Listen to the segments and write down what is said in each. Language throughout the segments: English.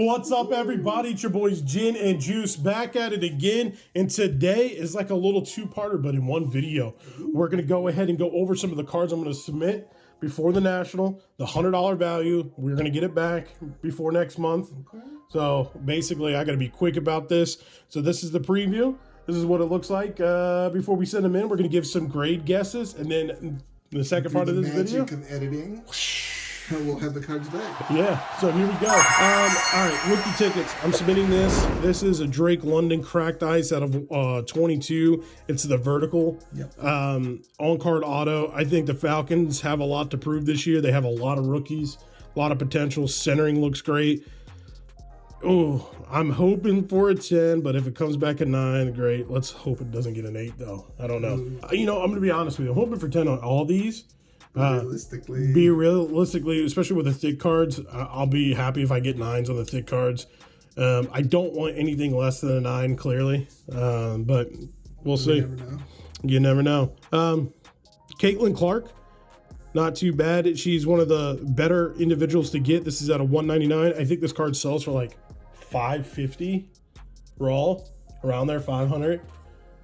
What's up, everybody? It's your boys Gin and Juice back at it again, and today is like a little two-parter, but in one video. We're going to go ahead and go over some of the cards I'm going to submit before the National, the $100 value. We're going to get it back before next month. Okay. So basically, I got to be quick about this. So this is the preview. This is what it looks like before we send them in. We're going to give some grade guesses, and then in the second part of this video, magic of editing. We'll have the cards back. Yeah, so here we go. All right, rookie tickets. I'm submitting this. This is a Drake London Cracked Ice out of 22. It's the vertical. Yep. On-card auto. I think the Falcons have a lot to prove this year. They have a lot of rookies, a lot of potential. Centering looks great. Oh, I'm hoping for a 10, but if it comes back at 9, great. Let's hope it doesn't get an 8, though. I don't know. You know, I'm going to be honest with you. I'm hoping for 10 on all these. Realistically, especially with the thick cards, I'll be happy if I get 9s on the thick cards. I don't want anything less than a 9, clearly, but we'll see. You never know. Caitlin Clark, not too bad. She's one of the better individuals to get. This is at a $199. I think this card sells for like $550 raw, around there, $500.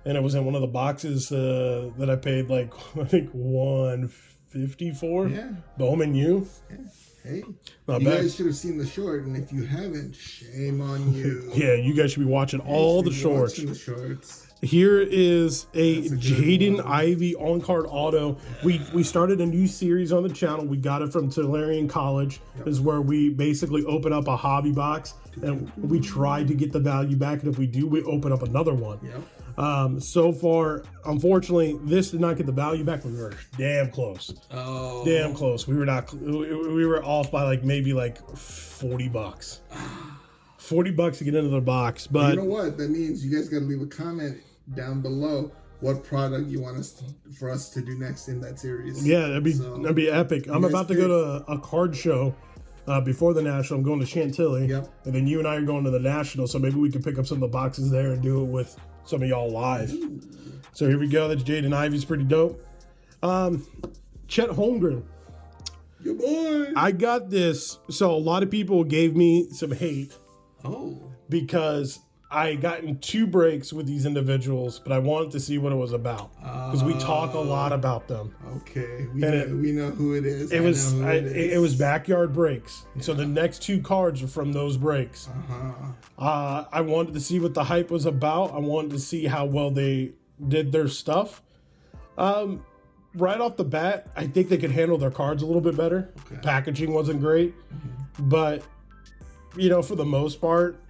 And it was in one of the boxes that I paid like, I think $154. Yeah. Bowman U. Yeah. Hey, not you bad. guys should have seen the short, and if you haven't, shame on you. Yeah, you guys should be watching all the shorts. Watching the shorts. Here is a Jaden Ivey on-card auto. Yeah. We started a new series on the channel. We got it from Tulare College. Yep. This is where we basically open up a hobby box, and we try to get the value back. And if we do, we open up another one. Yep. So far, unfortunately, this did not get the value back. We were damn close. Oh, damn close. We were not. We were off by like maybe like $40. $40 to get into the box. But you know what? That means you guys got to leave a comment down below what product you want for us to do next in that series. Yeah, that'd be epic. I'm about to go to a card show. Before the National, I'm going to Chantilly, and then you and I are going to the National, so maybe we can pick up some of the boxes there and do it with some of y'all live. Ooh. So here we go. That's Jaden Ivey's pretty dope. Chet Holmgren. Your boy. I got this. So a lot of people gave me some hate. Oh. Because I got in 2 breaks with these individuals, but I wanted to see what it was about because we talk a lot about them. Okay, we know who it is. It was backyard breaks, and so the next 2 cards are from those breaks. I wanted to see what the hype was about. I wanted to see how well they did their stuff. Right off the bat, I think they could handle their cards a little bit better. Okay. Packaging wasn't great, but you know, for the most part,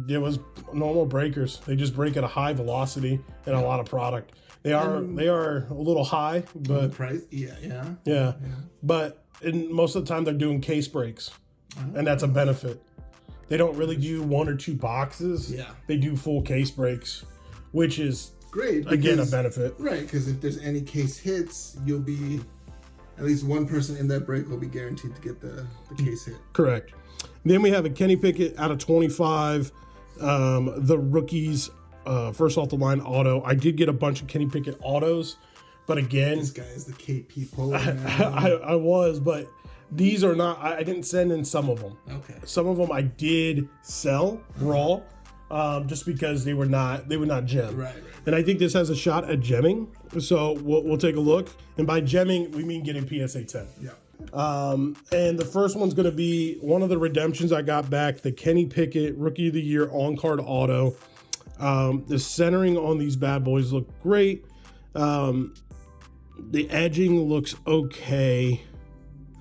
it was normal breakers. They just break at a high velocity and a lot of product. They are a little high, but price, yeah. But most of the time they're doing case breaks, and that's a benefit. They don't really do 1 or 2 boxes. Yeah, they do full case breaks, which is great. Again, a benefit, right? Because if there's any case hits, you'll be at least one person in that break will be guaranteed to get the case hit. Correct. Then we have a Kenny Pickett out of 25. The rookies, first off the line auto. I did get a bunch of Kenny Pickett autos, but again, this guy is the KP polar. I was, but these are not. I didn't send in some of them. Okay. Some of them I did sell raw, just because they were not gem. Right. And I think this has a shot at gemming. So we'll take a look. And by gemming, we mean getting PSA 10. Yeah. And the first one's going to be one of the redemptions I got back, the Kenny Pickett Rookie of the Year on-card auto. The centering on these bad boys look great. The edging looks okay.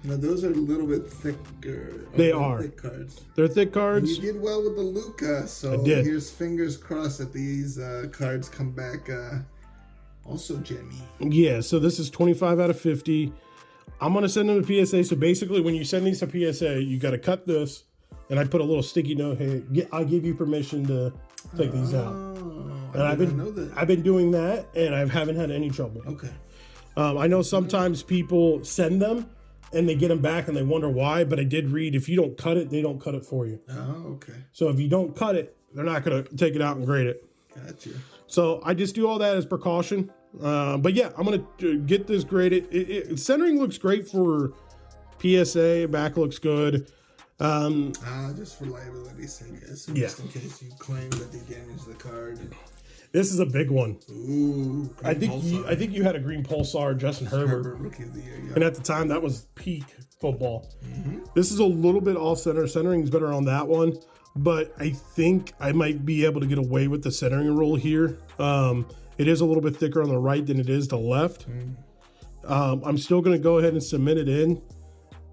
Now, those are a little bit thicker. They are. Thick cards. They're thick cards. And you did well with the Luca, so here's fingers crossed that these cards come back also gemmy. Yeah, so this is 25 out of 50. I'm going to send them to PSA. So basically, when you send these to PSA, you got to cut this. And I put a little sticky note here. I give you permission to take these out. And I've been doing that, and I haven't had any trouble. Okay. I know sometimes people send them, and they get them back, and they wonder why. But I did read, if you don't cut it, they don't cut it for you. Oh, okay. So if you don't cut it, they're not going to take it out and grade it. Gotcha. So I just do all that as precaution. But yeah, I'm going to get this graded. Centering looks great for PSA. Back looks good. Just for liability's sake, so just in case you claim that they damaged the card. This is a big one. Ooh, I think you had a green Pulsar, Justin Herbert, Rookie of the Year, yeah. And at the time that was peak football. This is a little bit off center. Centering is better on that one, but I think I might be able to get away with the centering rule here. It is a little bit thicker on the right than it is the left. I'm still going to go ahead and submit it in.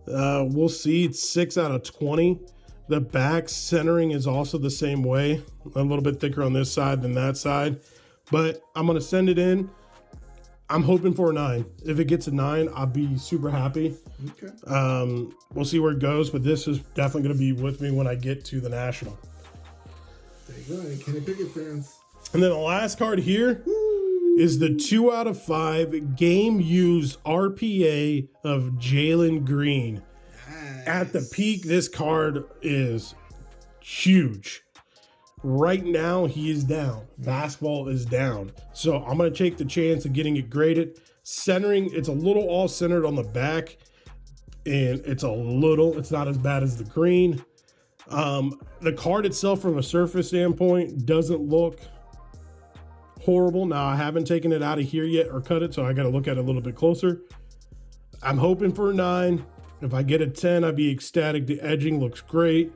We'll see. It's 6 out of 20. The back centering is also the same way. A little bit thicker on this side than that side. But I'm going to send it in. I'm hoping for a 9. If it gets a 9, I'll be super happy. Okay. We'll see where it goes, but this is definitely going to be with me when I get to the National. There you go. Kenny Pickett fans. And then the last card here is the 2 out of 5 game used RPA of Jalen Green. Nice. At the peak, this card is huge. Right now, he is down. Basketball is down. So I'm going to take the chance of getting it graded. Centering, it's a little off-centered on the back. And it's not as bad as the green. The card itself from a surface standpoint doesn't look horrible. Now, I haven't taken it out of here yet or cut it, so I got to look at it a little bit closer. I'm hoping for a 9. If I get a 10, I'd be ecstatic. The edging looks great.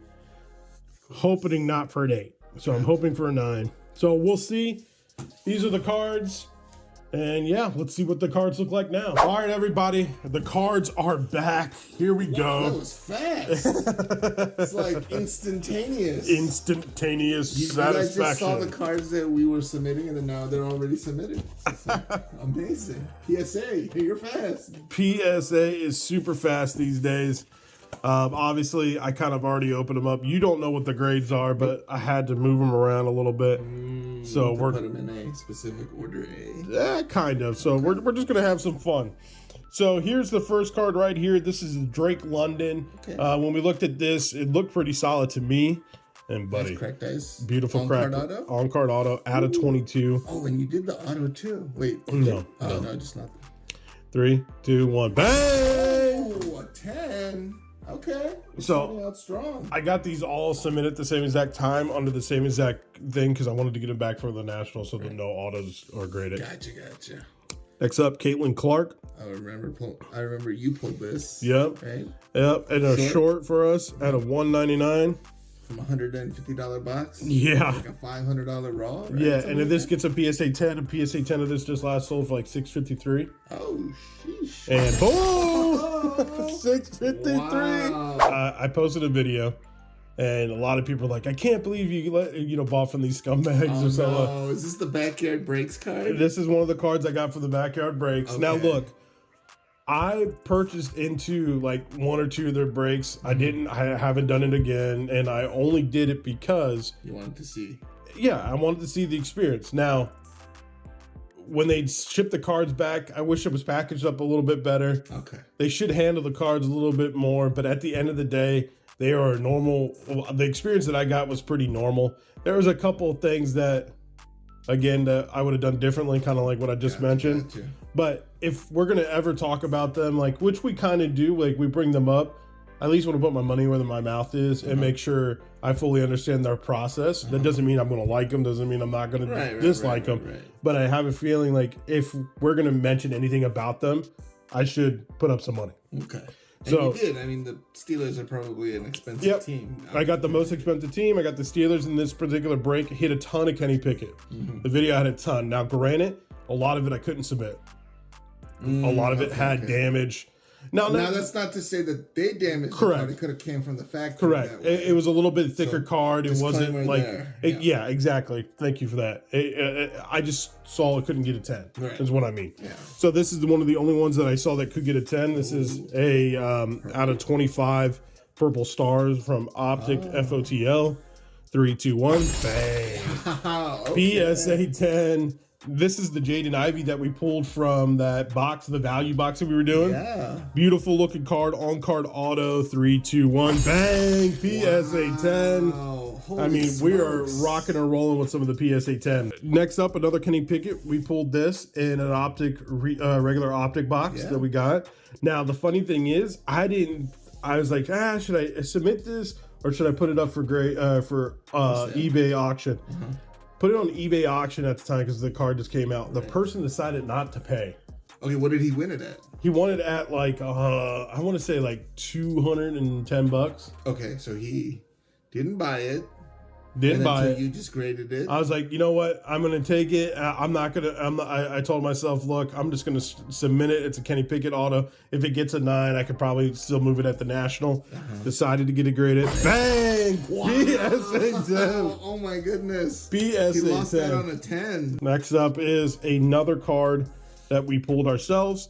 Hoping not for an 8. So I'm hoping for a 9. So we'll see. These are the cards. And yeah, let's see what the cards look like now. All right, everybody. The cards are back. Here we go. That was fast. It's like instantaneous. Instantaneous You satisfaction. guys just saw the cards that we were submitting, and then now they're already submitted. Amazing. PSA, you're fast. PSA is super fast these days. Obviously, I kind of already opened them up. You don't know what the grades are, but I had to move them around a little bit. So we're put them in a specific order A. Yeah, kind of. So we're just gonna have some fun. So here's the first card right here. This is Drake London. Okay. When we looked at this, it looked pretty solid to me. And buddy, nice cracked ice. Beautiful cracked auto. On card auto out of 22. Oh, and you did the auto too. Wait. Okay. No. No, just nothing. 3, 2, 1, bang! Oh, a 10. Okay. So out strong. I got these all submitted at the same exact time under the same exact thing because I wanted to get them back for the National so that no autos are graded. Gotcha. Next up, Caitlin Clark. I remember you pulled this. Yep. Right? Yep. And a short for us at a $199. From a $150 box. Yeah. Like a $500 raw. Right? Yeah, and if this gets a PSA 10, a PSA 10 of this just last sold for like $653. Oh, sheesh. And boom! $653. Wow. I posted a video, and a lot of people are like, I can't believe you bought from these scumbags or something. Oh, is this the Backyard Breaks card? This is one of the cards I got for the Backyard Breaks. Okay. Now look, I purchased into like 1 or 2 of their breaks. I haven't done it again, and I only did it because you wanted to see. Yeah, I wanted to see the experience. Now, when they ship the cards back, I wish it was packaged up a little bit better. Okay. They should handle the cards a little bit more, but at the end of the day, they are normal. The experience that I got was pretty normal. There was a couple of things that, again, that I would have done differently, kind of like what I just mentioned. Gotcha. But if we're going to ever talk about them, like, which we kind of do, like we bring them up, I at least want to put my money where my mouth is and make sure I fully understand their process. That doesn't mean I'm going to like them. Doesn't mean I'm not going to dislike them. Right. But I have a feeling like if we're going to mention anything about them, I should put up some money. Okay. And so, you did. I mean, the Steelers are probably an expensive team. I got the most expensive team. I got the Steelers in this particular break. Hit a ton of Kenny Pickett. The video had a ton. Now, granted, a lot of it I couldn't submit. A lot of it had damage. Now that's not to say that they damaged the card. It could have came from the factory. Correct. It was a little bit thicker card. It wasn't like... Yeah, exactly. Thank you for that. I just saw it couldn't get a 10. Right. Is what I mean. Yeah. So this is one of the only ones that I saw that could get a 10. This is a out of 25 Purple Stars from Optic FOTL. 3, 2, 1. Bang. Okay. PSA 10. This is the Jaden Ivey that we pulled from that box, the value box that we were doing. Yeah. Beautiful looking card, on card auto, 3, 2, 1, bang, PSA 10. Holy I mean, smokes. We are rocking and rolling with some of the PSA 10. Next up, another Kenny Pickett. We pulled this in an regular optic box that we got. Now, the funny thing is, I I was like, should I submit this or should I put it up for eBay auction? Put it on eBay auction at the time because the card just came out. The person decided not to pay. Okay, what did he win it at? He won it at like I want to say like $210. Okay, so he didn't buy it. Didn't buy it. You just graded it. I was like, you know what? I'm gonna take it. I told myself, look, I'm just gonna submit it. It's a Kenny Pickett auto. If it gets a 9, I could probably still move it at the National. Decided to get it graded. Bang! Wow. PSA 10. Oh my goodness. PSA 10. He lost that on a 10. Next up is another card that we pulled ourselves.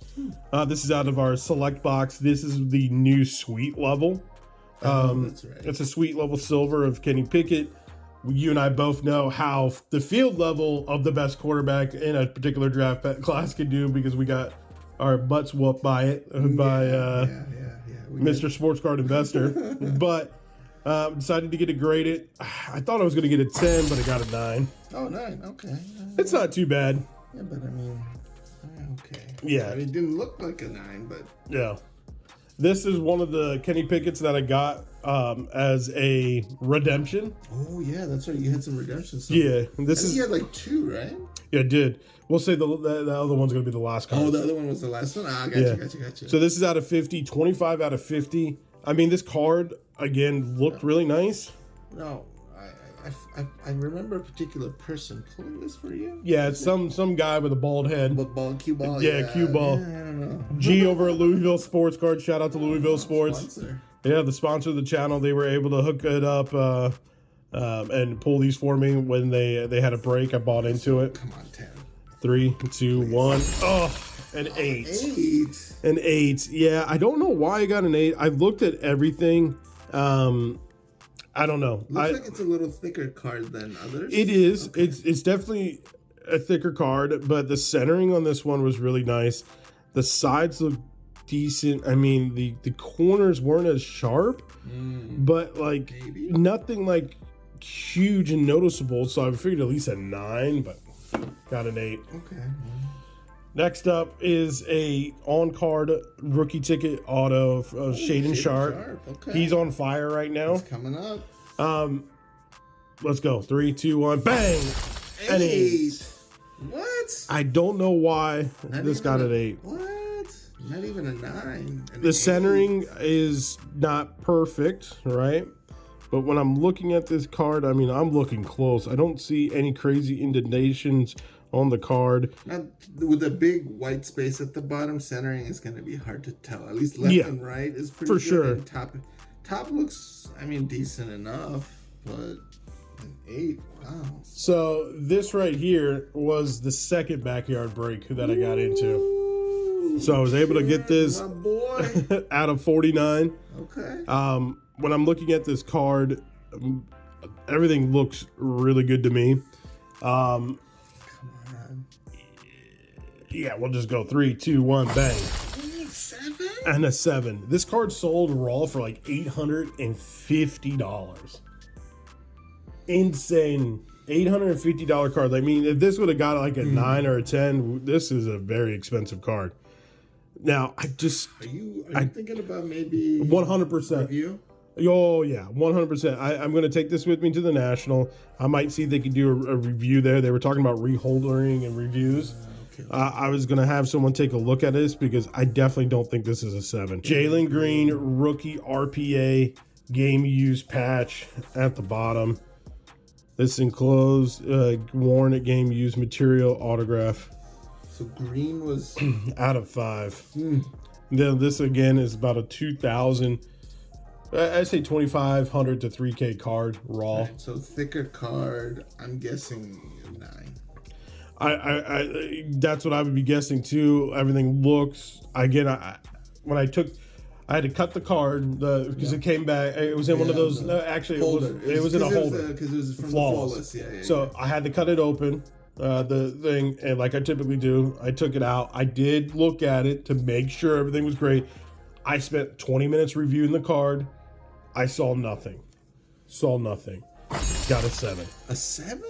This is out of our select box. This is the new Sweet level. That's right. It's a Sweet level silver of Kenny Pickett. You and I both know how the field level of the best quarterback in a particular draft class can do because we got our butts whooped by it Mr. Sports Card Investor. But decided to get it graded. I thought I was going to get a 10, but I got a 9. Oh, 9. Okay. It's not too bad. Yeah, but I mean, okay. Yeah. I mean, it didn't look like a 9, but yeah. This is one of the Kenny Picketts that I got as a redemption. Oh yeah, that's right. You had some redemption stuff. Yeah, You had like 2, right? Yeah, I did. We'll say the other one's gonna be the last card. Oh, the other one was the last one. Gotcha. So this is out of 50, 25 out of 50. I mean, this card again looked really nice. No, I remember a particular person pulling this for you. Yeah, it's some guy with a bald head. Cue ball. Yeah, cue ball. Yeah, I don't know. G over at Louisville Sports Card. Shout out to Louisville Sports. Sponsor. Yeah, the sponsor of the channel. They were able to hook it up and pull these for me when they had a break. I bought into it. Come on, 10. 3, 2, 1. Oh, an 8. 8. An 8. Yeah, I don't know why I got an 8. I looked at everything. I don't know. Looks like it's a little thicker card than others. It is. Okay. It's definitely a thicker card, but the centering on this one was really nice. The sides look decent. I mean, the corners weren't as sharp, but like nothing like huge and noticeable. So I figured at least a 9, but got an 8. Okay. Next up is a on-card rookie ticket auto of Shaden Sharp. Okay. He's on fire right now. It's coming up. Let's go. 3, 2, 1. Bang! 8. An 8. What? I don't know why this got an 8. What? Not even a 9. The centering is not perfect, right? But when I'm looking at this card, I mean, I'm looking close. I don't see any crazy indentations on the card. Now, with a big white space at the bottom, centering is going to be hard to tell. At least left and right is pretty good. For sure. And top looks, I mean, decent enough, but an 8, wow. So this right here was the second backyard break that I got into. So I was able to get this out of 49. Okay. When I'm looking at this card, everything looks really good to me. Come on. Yeah, we'll just go 3, 2, 1, bang. 7? And a 7. This card sold raw for like $850. Insane. $850 card. I mean, if this would have got like a 9 or a 10, this is a very expensive card. Now, Are you thinking about maybe 100% review? Oh yeah, 100%. I'm going to take this with me to the National. I might see if they could do a review there. They were talking about reholdering and reviews. Okay. I was going to have someone take a look at this because I definitely don't think this is a 7. Jalen Green rookie RPA game use patch at the bottom. This enclosed worn at game use material autograph. So green was out of 5. Then this again is about a 2,000. I say 2,500 to 3K card raw. Right, so thicker card. I'm guessing 9. I that's what I would be guessing too. Everything looks again. When I had to cut the card because it came back. It was in one of those. Actually, it was in a holder because it was from flawless. Yeah. So I had to cut it open. The thing, and like I typically do, I took it out. I did look at it to make sure everything was great. I spent 20 minutes reviewing the card. I saw nothing. Got a 7. A 7?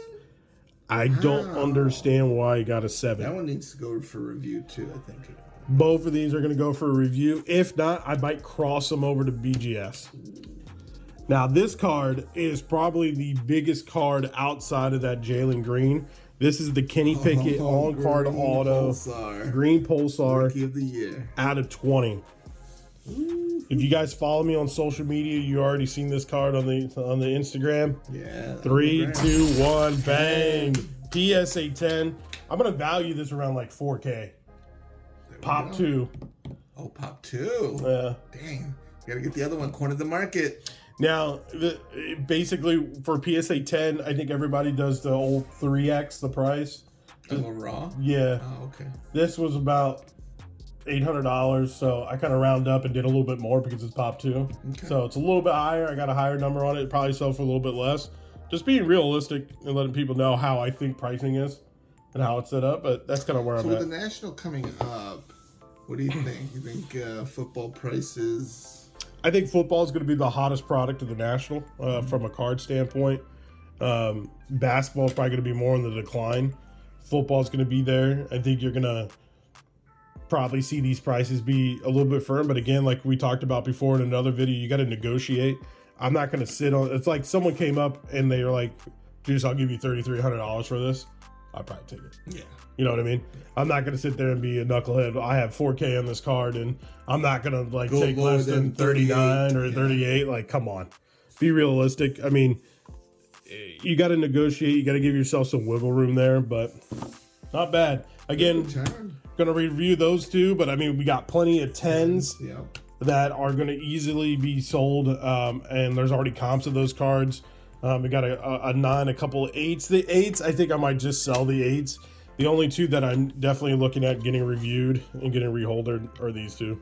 I don't understand why I got a 7. That one needs to go for review too, I think. Both of these are going to go for a review. If not, I might cross them over to BGS. Now, this card is probably the biggest card outside of that Jalen Green. This is the Kenny Pickett on-card auto. Green Pulsar. Rookie of the year. Out of 20. If you guys follow me on social media, you already seen this card on the Instagram. Yeah. 3, 2, 1, bang. PSA 10. I'm going to value this around like 4K. Pop 2. Oh, Pop 2. Yeah. Dang. Got to get the other one. Corner the market. Now, basically, for PSA 10, I think everybody does the old 3X the price. Oh, raw? Yeah. Oh, okay. This was about $800, so I kind of round up and did a little bit more because it's Pop 2. Okay. So it's a little bit higher. I got a higher number on it. It probably sell for a little bit less. Just being realistic and letting people know how I think pricing is and how it's set up, but that's kind of where I'm at. So with the National coming up, what do you think? You think football prices... I think football is going to be the hottest product of the National from a card standpoint. Basketball is probably going to be more on the decline. Football is going to be there. I think you're going to probably see these prices be a little bit firm. But again, like we talked about before in another video, you got to negotiate. I'm not going to sit on. It's like someone came up and they were like, "Juice, I'll give you $3,300 for this." I'd probably take it. Yeah. You know what I mean? I'm not going to sit there and be a knucklehead. I have 4K on this card, and I'm not going to like take less than 39 or 38. Like, come on. Be realistic. I mean, you got to negotiate. You got to give yourself some wiggle room there, but not bad. Again, going to review those two, but I mean, we got plenty of 10s that are going to easily be sold, and there's already comps of those cards. We got a 9, a couple of 8s. The 8s, I think I might just sell the 8s. The only two that I'm definitely looking at getting reviewed and getting reholdered are these two.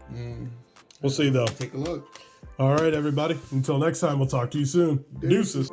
We'll see, though. Take a look. All right, everybody. Until next time, we'll talk to you soon. Deuces.